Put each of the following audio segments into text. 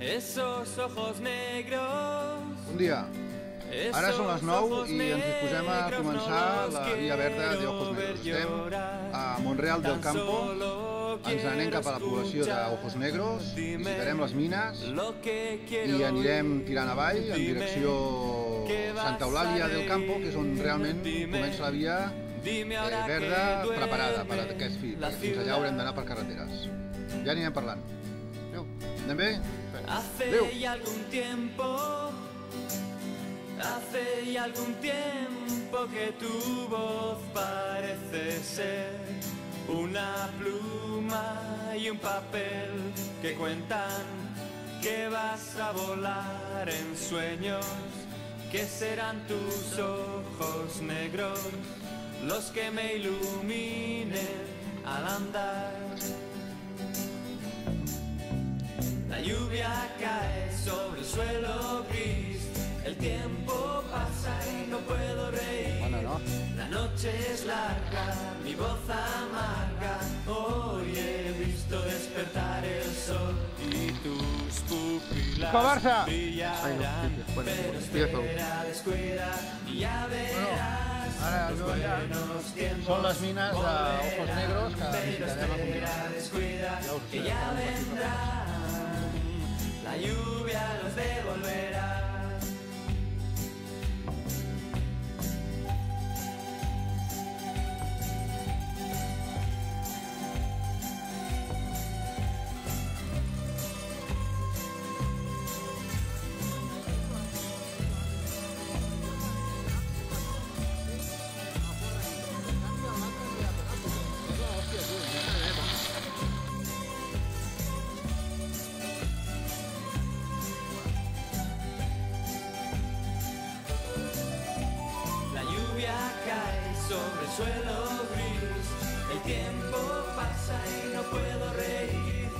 Esos ojos negros. Bon dia. Ara són les 9 i ens disposem a començar la Via Verda d'Ojos Negros. Estem a Monreal del Campo, ens anem cap a la població d'Ojos Negros, visitarem les mines i anirem tirant avall en direcció Santa Eulàlia del Campo, que és on realment comença la Via Verda preparada per a aquest fi, perquè fins allà haurem d'anar per carreteres. Ja anirem parlant. Adéu. Anem bé? Adéu. Hace ya algún tiempo que tu voz parece ser una pluma y un papel que cuentan que vas a volar en sueños, que serán tus ojos negros los que me iluminen al andar. La lluvia cae sobre el suelo gris. El tiempo pasa y no puedo reír. La noche es larga, mi voz amarga. Hoy he visto despertar el sol y tus pupilas brillarán. Pero espera, descuida y ya verás. Los buenos tiempos Són les mines d'Ojos Negros que pero espera, descuida que ya vendrán. La lluvia los devolverá. Sobre el suelo gris, el tiempo pasa y no puedo reír.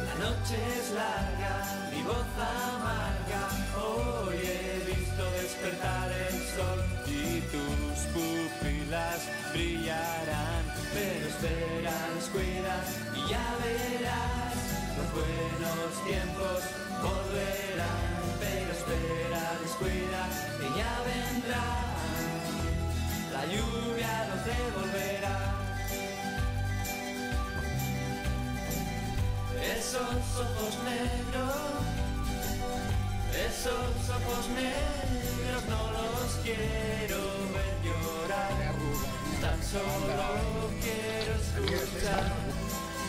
La noche es larga, mi voz amarga. Hoy he visto despertar el sol y tus pupilas brillarán. Pero espera, descuida y ya verás. Los buenos tiempos volverán. Pero espera, descuida que ya vendrán. La lluvia los devolverá. Esos ojos negros no los quiero ver llorar. Tan solo quiero escuchar.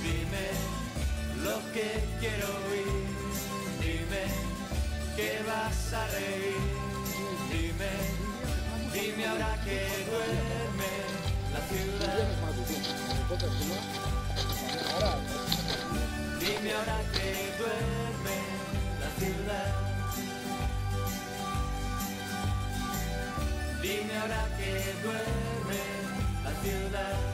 Dime lo que quiero oír. Dime que vas a reír. Dime ahora que duerme la ciudad. Dime ahora que duerme la ciudad. Dime ahora que duerme la ciudad.